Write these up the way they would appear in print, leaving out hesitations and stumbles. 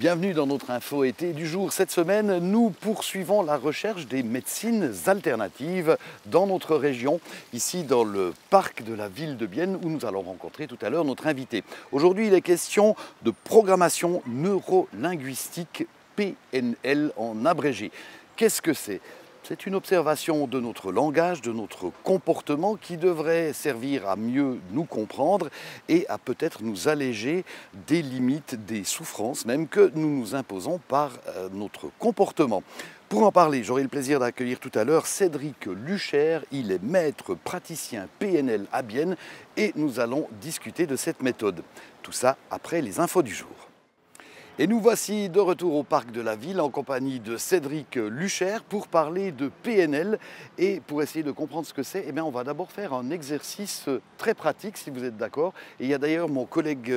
Bienvenue dans notre info été du jour. Cette semaine, nous poursuivons la recherche des médecines alternatives dans notre région, ici dans le parc de la ville de Bienne, où nous allons rencontrer tout à l'heure notre invité. Aujourd'hui, il est question de programmation neurolinguistique, PNL en abrégé. Qu'est-ce que c'est ? C'est une observation de notre langage, de notre comportement qui devrait servir à mieux nous comprendre et à peut-être nous alléger des limites, des souffrances même que nous nous imposons par notre comportement. Pour en parler, j'aurai le plaisir d'accueillir tout à l'heure Cédric Lucher. Il est maître praticien PNL à Bienne et nous allons discuter de cette méthode. Tout ça après les infos du jour. Et nous voici de retour au parc de la ville en compagnie de Cédric Lucher pour parler de PNL. Et pour essayer de comprendre ce que c'est, on va d'abord faire un exercice très pratique si vous êtes d'accord. Et il y a d'ailleurs mon collègue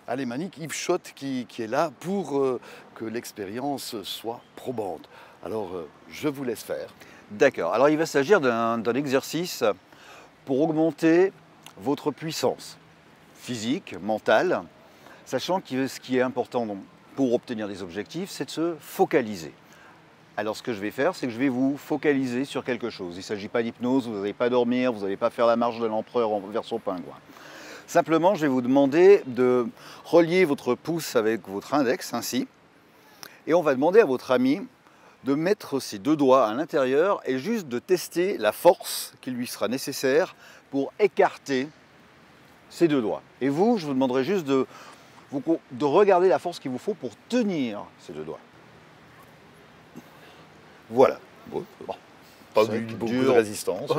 alémanique Yves Schott qui est là pour que l'expérience soit probante. Alors je vous laisse faire. D'accord, alors il va s'agir d'un exercice pour augmenter votre puissance physique, mentale, sachant que ce qui est important pour obtenir des objectifs, c'est de se focaliser. Alors ce que je vais faire, c'est que je vais vous focaliser sur quelque chose. Il ne s'agit pas d'hypnose, vous n'allez pas dormir, vous n'allez pas faire la marche de l'empereur vers son pingouin. Simplement, je vais vous demander de relier votre pouce avec votre index, ainsi, et on va demander à votre ami de mettre ses deux doigts à l'intérieur et juste de tester la force qui lui sera nécessaire pour écarter ces deux doigts. Et vous, je vous demanderai juste de regarder la force qu'il vous faut pour tenir ces deux doigts. Voilà. Bon. Pas beaucoup de résistance.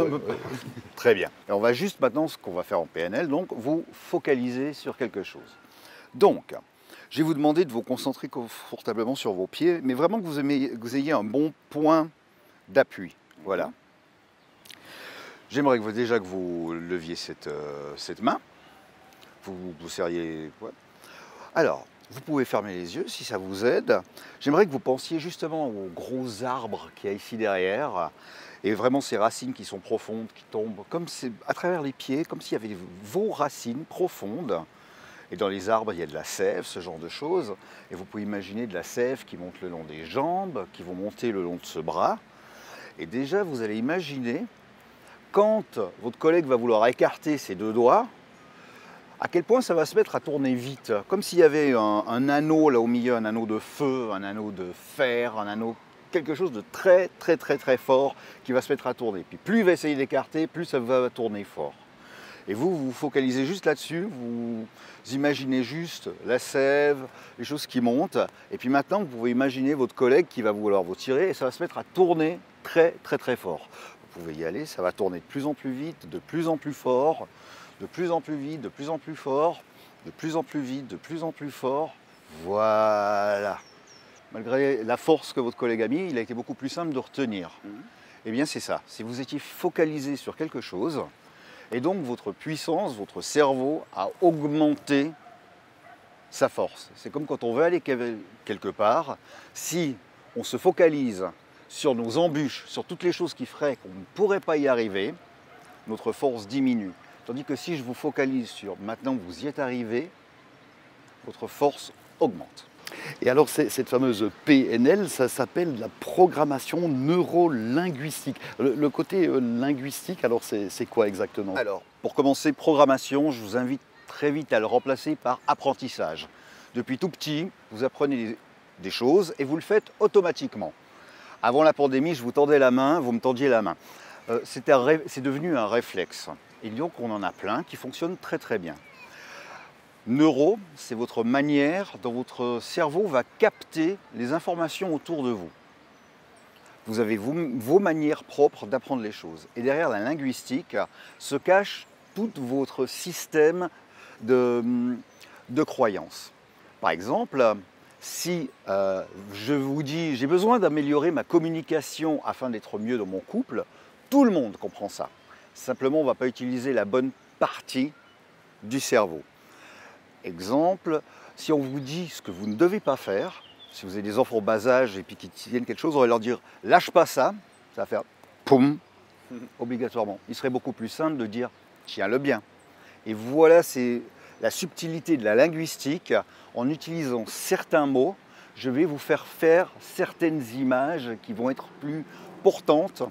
Très bien. Et on va juste maintenant, ce qu'on va faire en PNL, donc vous focaliser sur quelque chose. Donc, je vais vous demander de vous concentrer confortablement sur vos pieds, mais vraiment que vous ayez un bon point d'appui. Voilà. J'aimerais déjà que vous leviez cette main. Vous serriez... Ouais. Alors, vous pouvez fermer les yeux si ça vous aide. J'aimerais que vous pensiez justement aux gros arbres qu'il y a ici derrière et vraiment ces racines qui sont profondes, qui tombent comme à travers les pieds, comme s'il y avait vos racines profondes. Et dans les arbres, il y a de la sève, ce genre de choses. Et vous pouvez imaginer de la sève qui monte le long des jambes, qui vont monter le long de ce bras. Et déjà, vous allez imaginer, quand votre collègue va vouloir écarter ses deux doigts, à quel point ça va se mettre à tourner vite, comme s'il y avait un anneau là au milieu, un anneau de feu, un anneau de fer, un anneau, quelque chose de très fort qui va se mettre à tourner. Puis plus il va essayer d'écarter, plus ça va tourner fort. Et vous vous focalisez juste là-dessus, vous imaginez juste la sève, les choses qui montent, et puis maintenant vous pouvez imaginer votre collègue qui va vouloir vous tirer et ça va se mettre à tourner très fort. Vous pouvez y aller, ça va tourner de plus en plus vite, de plus en plus fort, de plus en plus vite, de plus en plus fort, de plus en plus vite, de plus en plus fort. Voilà. Malgré la force que votre collègue a mis, il a été beaucoup plus simple de retenir. Eh bien c'est ça, si vous étiez focalisé sur quelque chose, et donc votre puissance, votre cerveau a augmenté sa force. C'est comme quand on veut aller quelque part, si on se focalise sur nos embûches, sur toutes les choses qui feraient qu'on ne pourrait pas y arriver, notre force diminue. Tandis que si je vous focalise sur maintenant que vous y êtes arrivé, votre force augmente. Et alors cette fameuse PNL, ça s'appelle la programmation neurolinguistique. Le côté linguistique, alors c'est quoi exactement ? Alors, pour commencer, programmation, je vous invite très vite à le remplacer par apprentissage. Depuis tout petit, vous apprenez des choses et vous le faites automatiquement. Avant la pandémie, je vous tendais la main, vous me tendiez la main. C'est devenu un réflexe. Et donc on en a plein qui fonctionnent très bien. Neuro, c'est votre manière dont votre cerveau va capter les informations autour de vous. Vous avez vos manières propres d'apprendre les choses. Et derrière la linguistique se cache tout votre système de croyances. Par exemple, si je vous dis j'ai besoin d'améliorer ma communication afin d'être mieux dans mon couple, tout le monde comprend ça. Simplement, on ne va pas utiliser la bonne partie du cerveau. Exemple, si on vous dit ce que vous ne devez pas faire, si vous avez des enfants au bas âge et puis qui tiennent quelque chose, on va leur dire « lâche pas ça », ça va faire « poum » obligatoirement. Il serait beaucoup plus simple de dire « tiens-le bien ». Et voilà, c'est la subtilité de la linguistique en utilisant certains mots je vais vous faire faire certaines images qui vont être plus portantes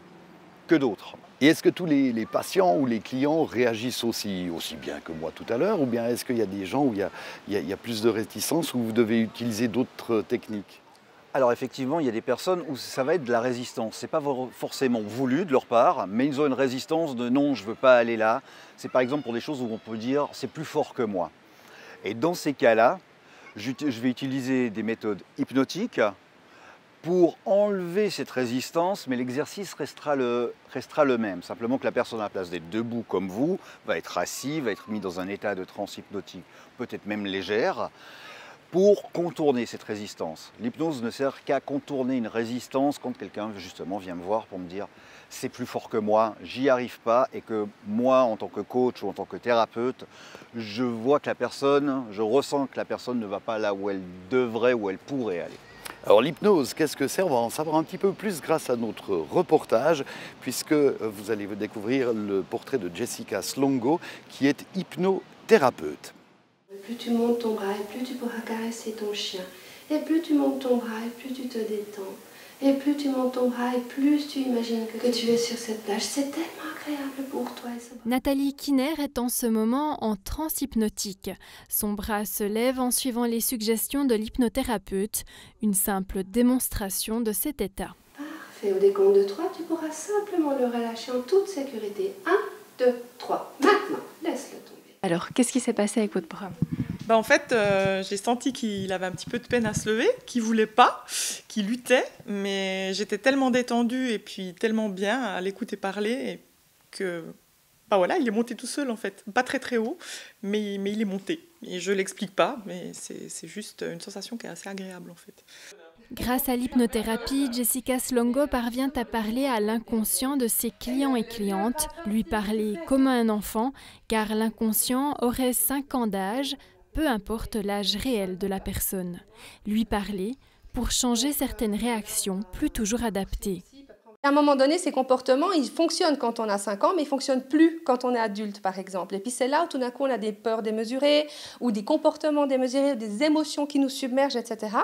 que d'autres. Et est-ce que tous les patients ou les clients réagissent aussi bien que moi tout à l'heure, ou bien est-ce qu'il y a des gens où il y a plus de réticence, où vous devez utiliser d'autres techniques? Alors effectivement, il y a des personnes où ça va être de la résistance. Ce n'est pas forcément voulu de leur part, mais ils ont une résistance de non, je ne veux pas aller là. C'est par exemple pour des choses où on peut dire c'est plus fort que moi. Et dans ces cas-là, je vais utiliser des méthodes hypnotiques pour enlever cette résistance, mais l'exercice restera le même. Simplement que la personne à la place d'être debout comme vous, va être assise, va être mise dans un état de transe hypnotique, peut-être même légère, pour contourner cette résistance. L'hypnose ne sert qu'à contourner une résistance quand quelqu'un justement vient me voir pour me dire c'est plus fort que moi, j'y arrive pas, et que moi en tant que coach ou en tant que thérapeute, je vois que la personne, je ressens que la personne ne va pas là où elle devrait, où elle pourrait aller. Alors l'hypnose, qu'est-ce que c'est? On va en savoir un petit peu plus grâce à notre reportage, puisque vous allez découvrir le portrait de Jessica Slongo, qui est hypnothérapeute. Plus tu montes ton bras, et plus tu pourras caresser ton chien. Et plus tu montes ton bras, et plus tu te détends. Et plus tu montes ton bras, et plus tu imagines que tu es sur cette plage. C'est tellement agréable pour toi. Nathalie Kinner est en ce moment en transe hypnotique. Son bras se lève en suivant les suggestions de l'hypnothérapeute. Une simple démonstration de cet état. Parfait. Au décompte de 3, tu pourras simplement le relâcher en toute sécurité. 1, 2, 3. Maintenant, laisse-le tomber. Alors, qu'est-ce qui s'est passé avec votre bras? En fait, j'ai senti qu'il avait un petit peu de peine à se lever, qu'il voulait pas, qu'il luttait, mais j'étais tellement détendue et puis tellement bien à l'écouter parler et que, voilà, il est monté tout seul en fait, pas très très haut, mais il est monté. Et je l'explique pas, mais c'est juste une sensation qui est assez agréable en fait. Grâce à l'hypnothérapie, Jessica Slongo parvient à parler à l'inconscient de ses clients et clientes, lui parler comme à un enfant, car l'inconscient aurait 5 ans d'âge, peu importe l'âge réel de la personne. Lui parler pour changer certaines réactions plus toujours adaptées. À un moment donné, ces comportements, ils fonctionnent quand on a 5 ans, mais ils ne fonctionnent plus quand on est adulte, par exemple. Et puis c'est là où tout d'un coup, on a des peurs démesurées, ou des comportements démesurés, ou des émotions qui nous submergent, etc.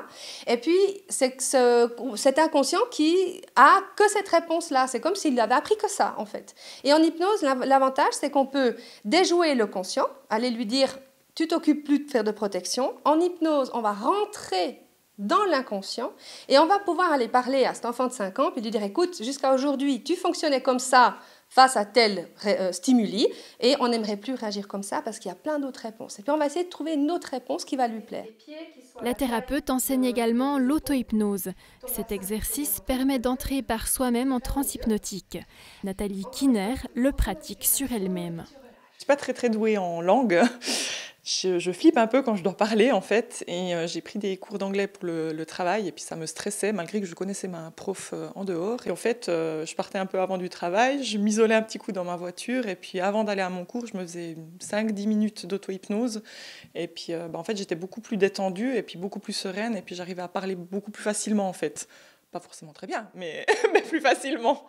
Et puis, c'est cet inconscient qui a que cette réponse-là. C'est comme s'il avait appris que ça, en fait. Et en hypnose, l'avantage, c'est qu'on peut déjouer le conscient, aller lui dire « tu t'occupes plus de faire de protection ». En hypnose, on va rentrer dans l'inconscient, et on va pouvoir aller parler à cet enfant de 5 ans, puis lui dire, écoute, jusqu'à aujourd'hui, tu fonctionnais comme ça face à tel stimuli, et on n'aimerait plus réagir comme ça parce qu'il y a plein d'autres réponses. Et puis on va essayer de trouver une autre réponse qui va lui plaire. La thérapeute enseigne également l'auto-hypnose. Cet exercice permet d'entrer par soi-même en transe hypnotique. Nathalie Kinner le pratique sur elle-même. Je suis pas très douée en langue. Je flippe un peu quand je dois parler en fait, et j'ai pris des cours d'anglais pour le travail et puis ça me stressait malgré que je connaissais ma prof en dehors. Et en fait, je partais un peu avant du travail, je m'isolais un petit coup dans ma voiture et puis avant d'aller à mon cours, je me faisais 5-10 minutes d'auto-hypnose et puis en fait j'étais beaucoup plus détendue et puis beaucoup plus sereine et puis j'arrivais à parler beaucoup plus facilement en fait. Pas forcément très bien, mais plus facilement.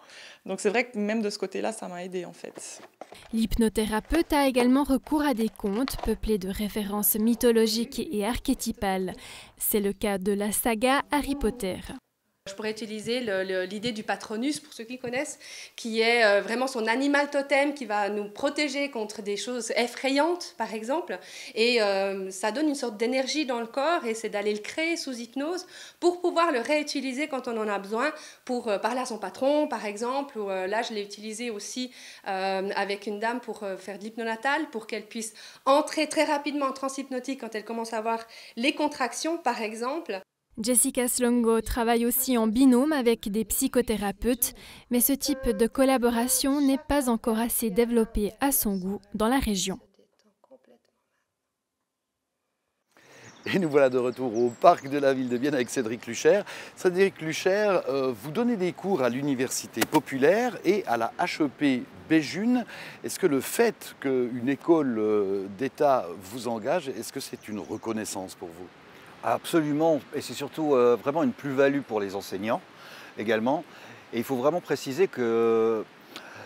Donc c'est vrai que même de ce côté-là, ça m'a aidée en fait. L'hypnothérapeute a également recours à des contes peuplés de références mythologiques et archétypales. C'est le cas de la saga Harry Potter. Je pourrais utiliser l'idée du Patronus, pour ceux qui connaissent, qui est vraiment son animal totem qui va nous protéger contre des choses effrayantes, par exemple. Et ça donne une sorte d'énergie dans le corps, et c'est d'aller le créer sous hypnose pour pouvoir le réutiliser quand on en a besoin, pour parler à son patron, par exemple. Ou, là, je l'ai utilisé aussi avec une dame pour faire de l'hypnonatal, pour qu'elle puisse entrer très rapidement en transe hypnotique quand elle commence à avoir les contractions, par exemple. Jessica Slongo travaille aussi en binôme avec des psychothérapeutes, mais ce type de collaboration n'est pas encore assez développé à son goût dans la région. Et nous voilà de retour au parc de la ville de Bienne avec Cédric Lucher. Cédric Lucher, vous donnez des cours à l'université populaire et à la HEP Béjune. Est-ce que le fait qu'une école d'État vous engage, est-ce que c'est une reconnaissance pour vous ? Absolument, et c'est surtout vraiment une plus-value pour les enseignants également. Et il faut vraiment préciser que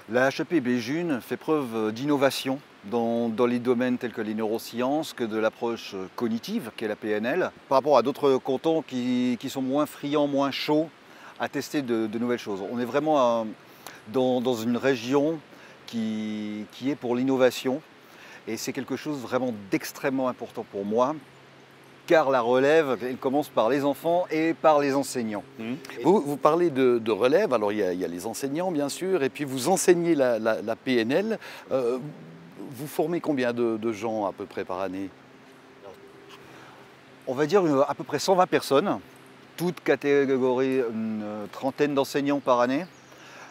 La HEP Béjune fait preuve d'innovation dans les domaines tels que les neurosciences, que de l'approche cognitive, qu'est la PNL, par rapport à d'autres cantons qui sont moins friands, moins chauds à tester de nouvelles choses. On est vraiment dans une région qui est pour l'innovation, et c'est quelque chose vraiment d'extrêmement important pour moi, car la relève, elle commence par les enfants et par les enseignants. Vous parlez de relève, alors il y a les enseignants bien sûr, et puis vous enseignez la PNL. Vous formez combien de gens à peu près par année? On va dire à peu près 120 personnes, toutes catégories, une trentaine d'enseignants par année.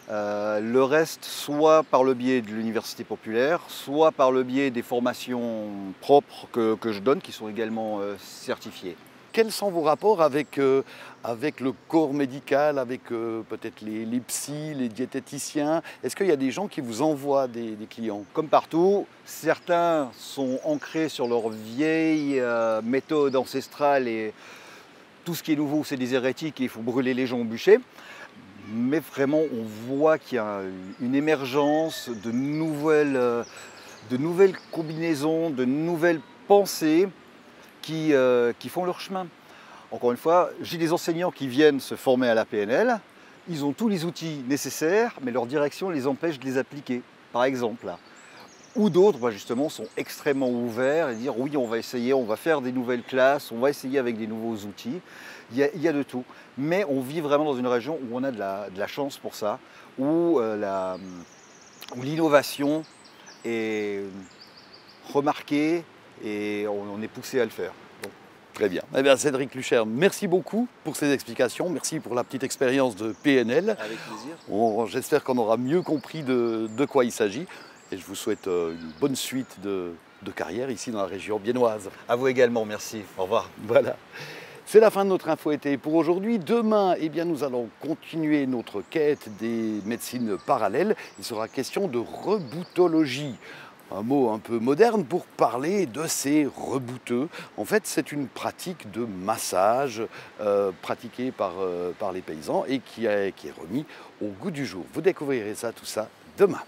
Le reste, soit par le biais de l'université populaire, soit par le biais des formations propres que je donne, qui sont également certifiées. Quels sont vos rapports avec le corps médical, avec peut-être les psys, les diététiciens? Est-ce qu'il y a des gens qui vous envoient des clients? Comme partout, certains sont ancrés sur leur vieille méthode ancestrale et tout ce qui est nouveau, c'est des hérétiques et il faut brûler les gens au bûcher. Mais vraiment, on voit qu'il y a une émergence de nouvelles combinaisons, de nouvelles pensées qui font leur chemin. Encore une fois, j'ai des enseignants qui viennent se former à la PNL, ils ont tous les outils nécessaires, mais leur direction les empêche de les appliquer, par exemple. Ou d'autres, justement, sont extrêmement ouverts et dire oui, on va essayer, on va faire des nouvelles classes, on va essayer avec des nouveaux outils. Il y a de tout. Mais on vit vraiment dans une région où on a de la chance pour ça, où l'innovation est remarquée et on est poussé à le faire. Donc. Très bien. Eh bien, Cédric Lucher, merci beaucoup pour ces explications. Merci pour la petite expérience de PNL. Avec plaisir. J'espère qu'on aura mieux compris de quoi il s'agit. Et je vous souhaite une bonne suite de carrière ici dans la région biennoise. À vous également, merci. Au revoir. Voilà. C'est la fin de notre info été pour aujourd'hui. Demain, eh bien, nous allons continuer notre quête des médecines parallèles. Il sera question de reboutologie. Un mot un peu moderne pour parler de ces rebouteux. En fait, c'est une pratique de massage pratiquée par les paysans et qui est remis au goût du jour. Vous découvrirez tout ça demain.